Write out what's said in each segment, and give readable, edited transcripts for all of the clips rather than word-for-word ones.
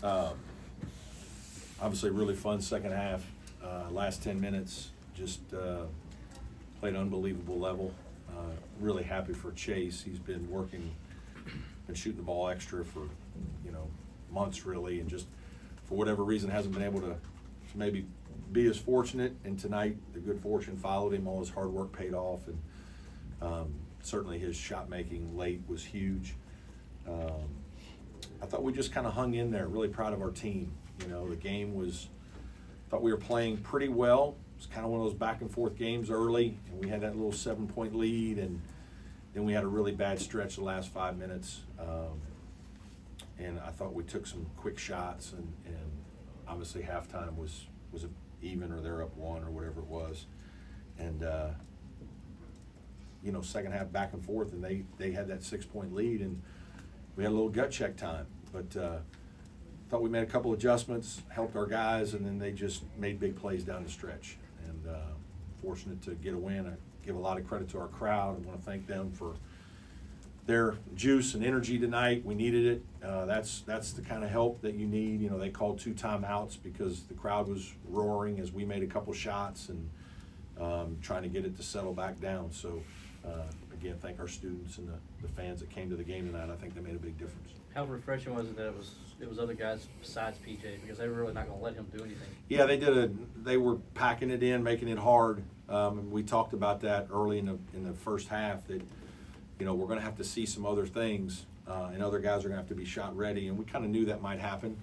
Obviously, really fun second half. Last 10 minutes, just played unbelievable level. Really happy for Chase. He's been shooting the ball extra for, months really, and just for whatever reason hasn't been able to maybe be as fortunate. And tonight, the good fortune followed him. All his hard work paid off, and certainly his shot making late was huge. I thought we just kind of hung in there. Really proud of our team. The game thought we were playing pretty well. It was kind of one of those back and forth games early, and we had that little 7-point lead, and then we had a really bad stretch the last 5 minutes. And I thought we took some quick shots, and obviously halftime was even, or they're up one or whatever it was. And second half back and forth, and they had that 6-point lead, and we had a little gut check time. But thought we made a couple adjustments, helped our guys, and then they just made big plays down the stretch. And fortunate to get a win. I give a lot of credit to our crowd. I want to thank them for their juice and energy tonight. We needed it. That's the kind of help that you need. They called 2 timeouts because the crowd was roaring as we made a couple shots and trying to get it to settle back down. So again, thank our students and the fans that came to the game tonight. I think they made a big difference. How refreshing was it that it was other guys besides PJ, because they were really not going to let him do anything? Yeah, they were packing it in, making it hard. And we talked about that early in the first half, that we're going to have to see some other things, and other guys are going to have to be shot ready, and we kind of knew that might happen.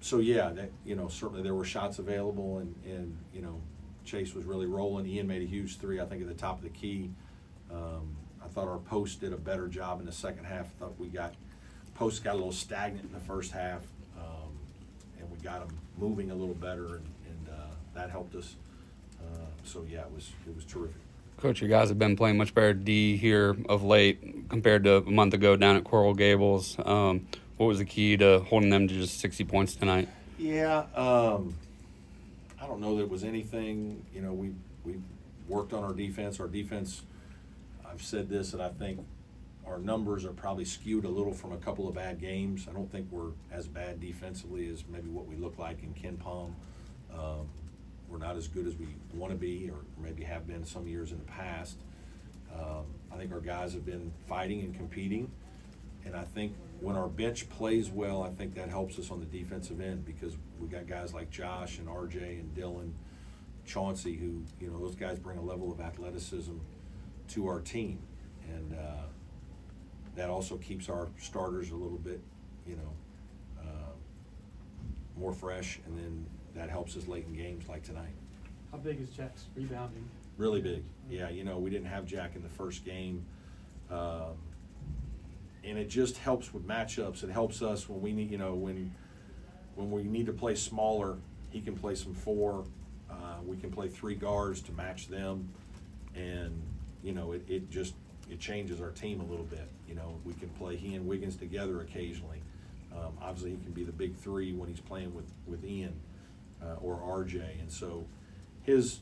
So yeah, certainly there were shots available, and Chase was really rolling. Ian made a huge 3, I think, at the top of the key. I thought our post did a better job in the second half. I thought post got a little stagnant in the first half, and we got them moving a little better, and that helped us. So yeah, it was terrific. Coach, you guys have been playing much better D here of late compared to a month ago down at Coral Gables. What was the key to holding them to just 60 points tonight? Yeah, I don't know that it was anything. We worked on our defense. Our defense, I've said this, that I think our numbers are probably skewed a little from a couple of bad games. I don't think we're as bad defensively as maybe what we look like in Ken Palm. We're not as good as we want to be, or maybe have been some years in the past. I think our guys have been fighting and competing, and I think when our bench plays well, I think that helps us on the defensive end, because we got guys like Josh and RJ and Dylan, Chauncey, who, those guys bring a level of athleticism to our team, and that also keeps our starters a little bit, more fresh, and then that helps us late in games like tonight. How big is Jack's rebounding? Really big. Yeah, we didn't have Jack in the first game. And it just helps with matchups. It helps us when we need, when we need to play smaller, he can play some 4. We can play 3 guards to match them. And, it changes our team a little bit. We can play he and Wiggins together occasionally. Obviously, he can be the big 3 when he's playing with Ian or RJ. And so his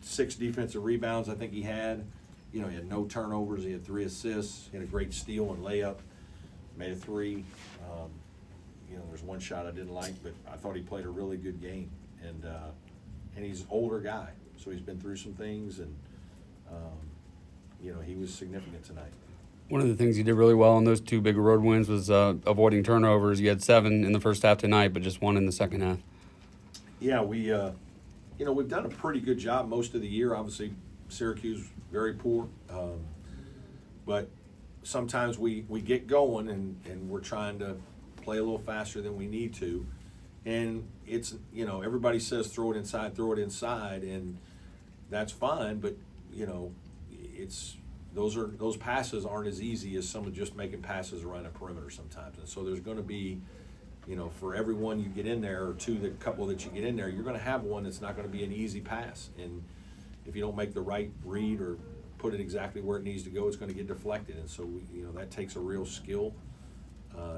6 defensive rebounds I think he had. He had no turnovers. He had 3 assists. He had a great steal and layup. Made a 3. There's one shot I didn't like, but I thought he played a really good game. And he's an older guy, so he's been through some things, and he was significant tonight. One of the things you did really well in those 2 big road wins was avoiding turnovers. You had 7 in the first half tonight, but just 1 in the second half. Yeah, we've done a pretty good job most of the year. Obviously, Syracuse very poor, but sometimes we get going and we're trying to play a little faster than we need to, and it's everybody says throw it inside, and that's fine, but it's those passes aren't as easy as someone just making passes around a perimeter sometimes, and so there's going to be, for every one you get in there, or the couple that you get in there, you're going to have one that's not going to be an easy pass, and if you don't make the right read or put it exactly where it needs to go, it's going to get deflected, and so that takes a real skill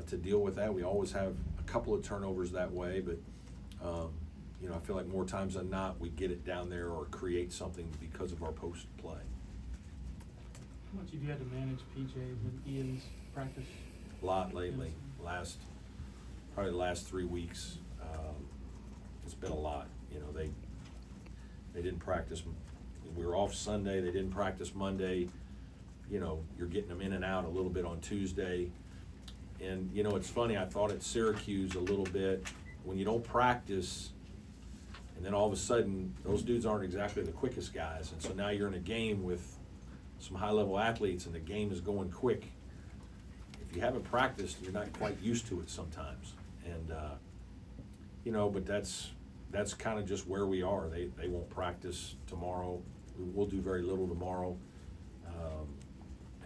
to deal with that. We always have a couple of turnovers that way, but I feel like more times than not we get it down there or create something because of our post play. How much have you had to manage PJ and Ian's practice? A lot lately. probably the last 3 weeks. It's been a lot. They didn't practice. We were off Sunday. They didn't practice Monday. You're getting them in and out a little bit on Tuesday. And, it's funny, I thought at Syracuse a little bit, when you don't practice, and then all of a sudden, those dudes aren't exactly the quickest guys. And so now you're in a game with some high-level athletes, and the game is going quick. If you haven't practiced, you're not quite used to it sometimes. And, but that's kind of just where we are. They won't practice tomorrow. We'll do very little tomorrow.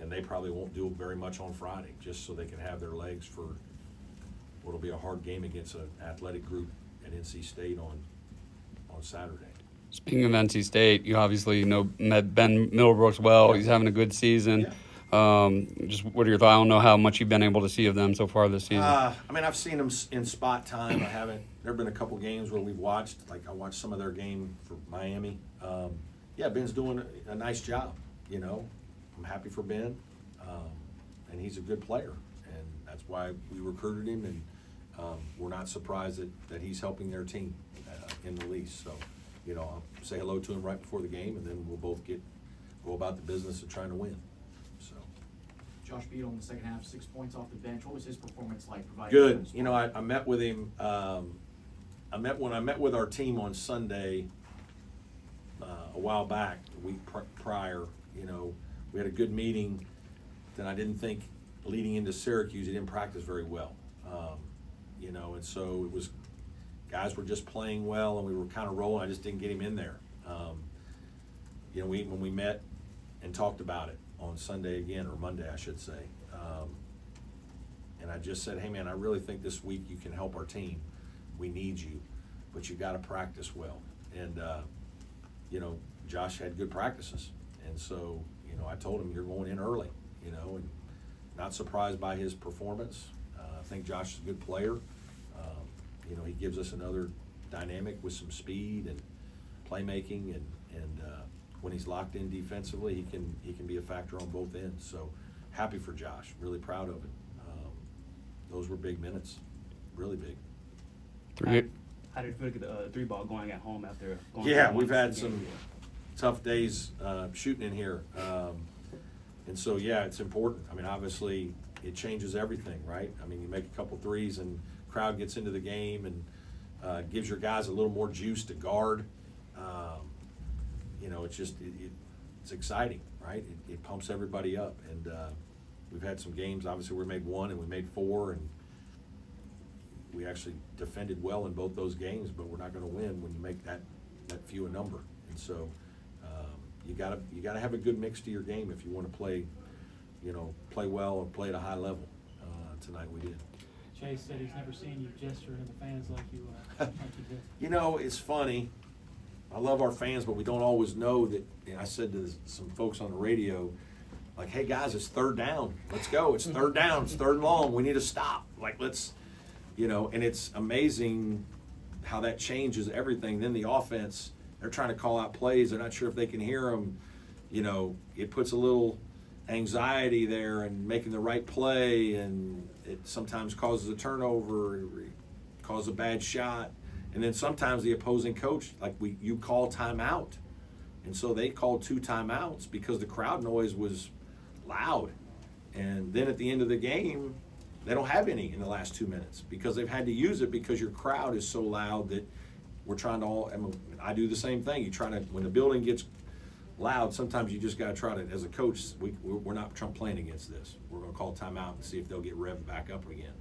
And they probably won't do very much on Friday, just so they can have their legs for what'll be a hard game against an athletic group at NC State on Saturday. Speaking of NC State, you obviously know Ben Middlebrooks well. Yeah. He's having a good season. Yeah. Just what are your thoughts? I don't know how much you've been able to see of them so far this season. I've seen them in spot time. There have been a couple games where we've watched. Like I watched some of their game for Miami. Ben's doing a nice job. I'm happy for Ben, and he's a good player, and that's why we recruited him. And we're not surprised that he's helping their team in the least. So, I'll say hello to him right before the game, and then we'll both go about the business of trying to win. So. Josh Beadle in the second half, 6 points off the bench. What was his performance like? Good. I met with him. When I met with our team on Sunday a while back, the week prior. We had a good meeting. Then I didn't think leading into Syracuse, he didn't practice very well. And so it was guys were just playing well, and we were kind of rolling. I just didn't get him in there. When we met and talked about it on Sunday again, or Monday, I should say. And I just said, hey, man, I really think this week you can help our team. We need you, but you got to practice well. And, Josh had good practices. And so, I told him, you're going in early, and not surprised by his performance. I think Josh is a good player. He gives us another dynamic with some speed and playmaking, and when he's locked in defensively, he can be a factor on both ends. So happy for Josh, really proud of it. Those were big minutes, really big. How did it feel to get the three ball going at home after going? Yeah, we've had some tough days shooting in here. And so, it's important. Obviously, it changes everything, right? You make a couple threes and crowd gets into the game and gives your guys a little more juice to guard. It's exciting, right? It pumps everybody up. And we've had some games. Obviously, we made 1 and we made 4, and we actually defended well in both those games, but we're not going to win when you make that few a number. And so you gotta have a good mix to your game if you want to play well and play at a high level. Tonight we did. Chase said he's never seen you gesture to the fans like you did. It's funny. I love our fans, but we don't always know that. I said to some folks on the radio, like, hey guys, it's third down. Let's go. It's third down. It's third and long. We need to stop. Let's. And it's amazing how that changes everything. Then the offense, they're trying to call out plays. They're not sure if they can hear them. It puts a little anxiety there and making the right play, and it sometimes causes a turnover, causes a bad shot. And then sometimes the opposing coach, you call timeout. And so they called 2 timeouts because the crowd noise was loud. And then at the end of the game, they don't have any in the last 2 minutes because they've had to use it because your crowd is so loud that we're trying to I do the same thing. When the building gets loud, sometimes you just got to try to, as a coach, we're not playing against this. We're going to call timeout and see if they'll get revved back up again.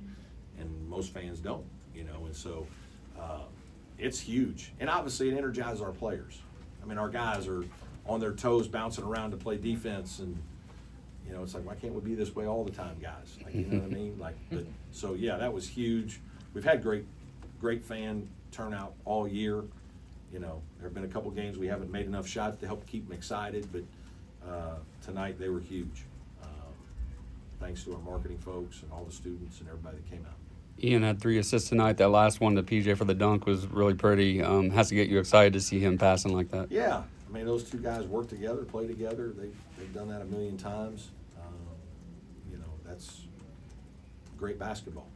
And most fans don't, and so it's huge. And obviously it energizes our players. Our guys are on their toes bouncing around to play defense, and it's like, why can't we be this way all the time, guys? You know what I mean? So that was huge. We've had great fan turnout all year. There have been a couple games we haven't made enough shots to help keep them excited, but tonight they were huge. Thanks to our marketing folks and all the students and everybody that came out. Ian had 3 assists tonight. That last one to PJ for the dunk was really pretty. Has to get you excited to see him passing like that. Yeah. Those 2 guys work together, play together. They've done that a million times. That's great basketball.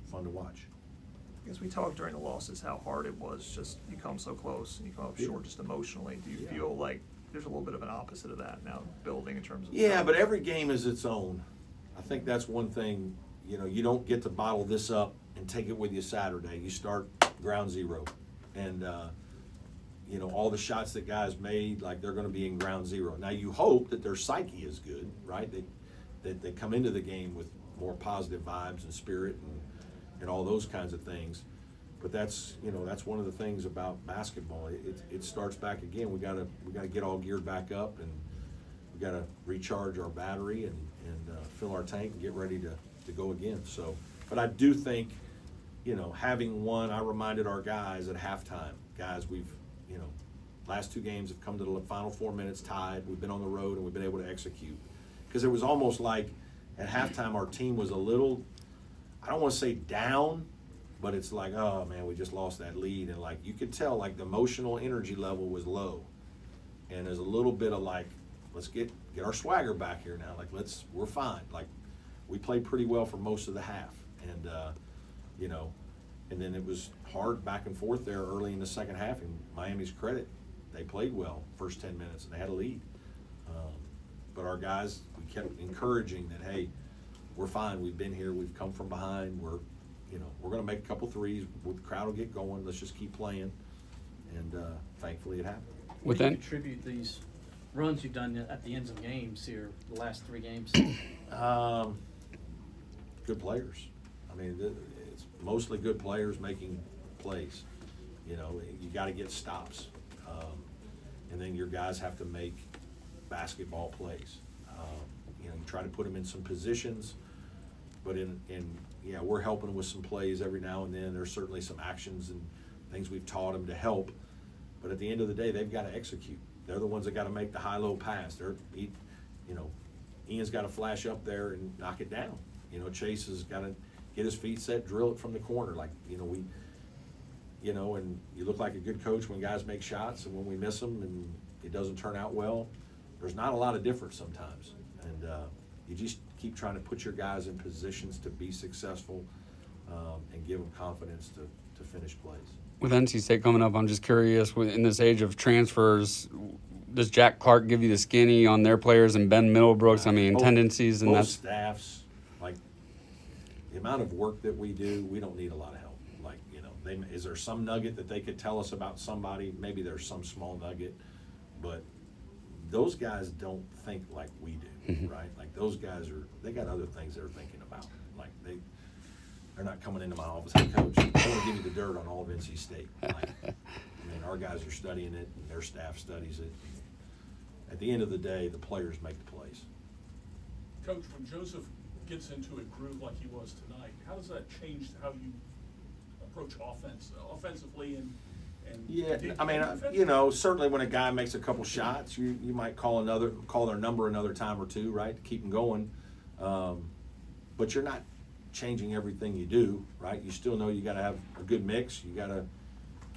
fun to watch. Because we talked during the losses how hard it was, just you come so close and you come up short just emotionally. Do you Yeah. feel like there's a little bit of an opposite of that now building in terms of? Yeah, but every game is its own. I think that's one thing, you don't get to bottle this up and take it with you Saturday. You start ground zero. And, all the shots that guys made, like they're going to be in ground zero. Now you hope that their psyche is good, right? That they come into the game with more positive vibes and spirit and all those kinds of things. But that's one of the things about basketball. It starts back again. We gotta get all geared back up, and we gotta recharge our battery and fill our tank and get ready to go again. So, but I do think, having won, I reminded our guys at halftime, guys, we've, last two games have come to the final 4 minutes tied. We've been on the road and we've been able to execute. Because it was almost like at halftime our team was a little, I don't want to say down, but it's like, oh man, we just lost that lead. And like you could tell, like the emotional energy level was low. And there's a little bit of like, let's get our swagger back here now. Like we're fine. Like we played pretty well for most of the half. And and then it was hard back and forth there early in the second half. And Miami's credit, they played well first 10 minutes and they had a lead. But our guys, we kept encouraging that, hey, we're fine. We've been here. We've come from behind. We're going to make a couple threes. The crowd will get going. Let's just keep playing. And thankfully it happened. What do you contribute these runs you've done at the ends of games here, the last 3 games? Good players. I mean, it's mostly good players making plays. You got to get stops. And then your guys have to make basketball plays. You try to put them in some positions, but we're helping with some plays every now and then. There's certainly some actions and things we've taught them to help, but at the end of the day, they've got to execute. They're the ones that got to make the high-low pass. Ian's got to flash up there and knock it down. Chase has got to get his feet set, drill it from the corner. Like, and you look like a good coach when guys make shots, and when we miss them and it doesn't turn out well, there's not a lot of difference sometimes. And you just keep trying to put your guys in positions to be successful and give them confidence to finish plays. With NC State coming up, I'm just curious, in this age of transfers, does Jack Clark give you the skinny on their players and Ben Middlebrooks? I mean, tendencies and both that's staffs, like the amount of work that we do, we don't need a lot of help. Like, is there some nugget that they could tell us about somebody? Maybe there's some small nugget, but those guys don't think like we do, right? Like those guys they got other things they're thinking about. Like they're not coming into my office, hey coach, I want to give you the dirt on all of NC State. Like, our guys are studying it and their staff studies it. At the end of the day, the players make the plays. Coach, when Joseph gets into a groove like he was tonight, how does that change how you approach offensively and Yeah, certainly when a guy makes a couple shots, you might call their number another time or two, right, to keep them going. But you're not changing everything you do, right? You still know you got to have a good mix. You got to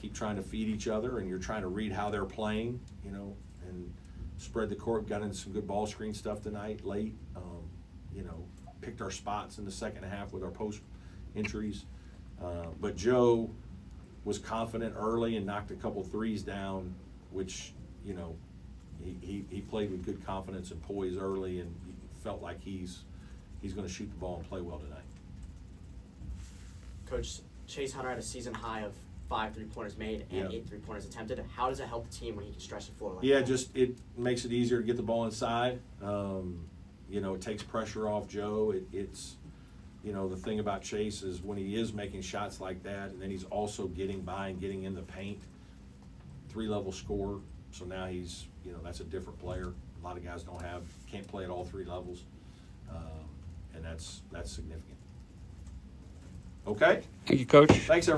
keep trying to feed each other, and you're trying to read how they're playing, and spread the court. Got in some good ball screen stuff tonight, late. Picked our spots in the second half with our post entries. But Joe was confident early and knocked a couple threes down, which, he played with good confidence and poise early, and he felt like he's going to shoot the ball and play well tonight. Coach, Chase Hunter had a season high of 5 3-pointers made and 8 3-pointers attempted. How does it help the team when he can stretch the floor like that? Just it makes it easier to get the ball inside. It takes pressure off Joe. It's the thing about Chase is when he is making shots like that, and then he's also getting by and getting in the paint, 3-level scorer. So now he's, that's a different player. A lot of guys can't play at all 3 levels, and that's significant. Okay. Thank you, Coach. Thanks, everybody.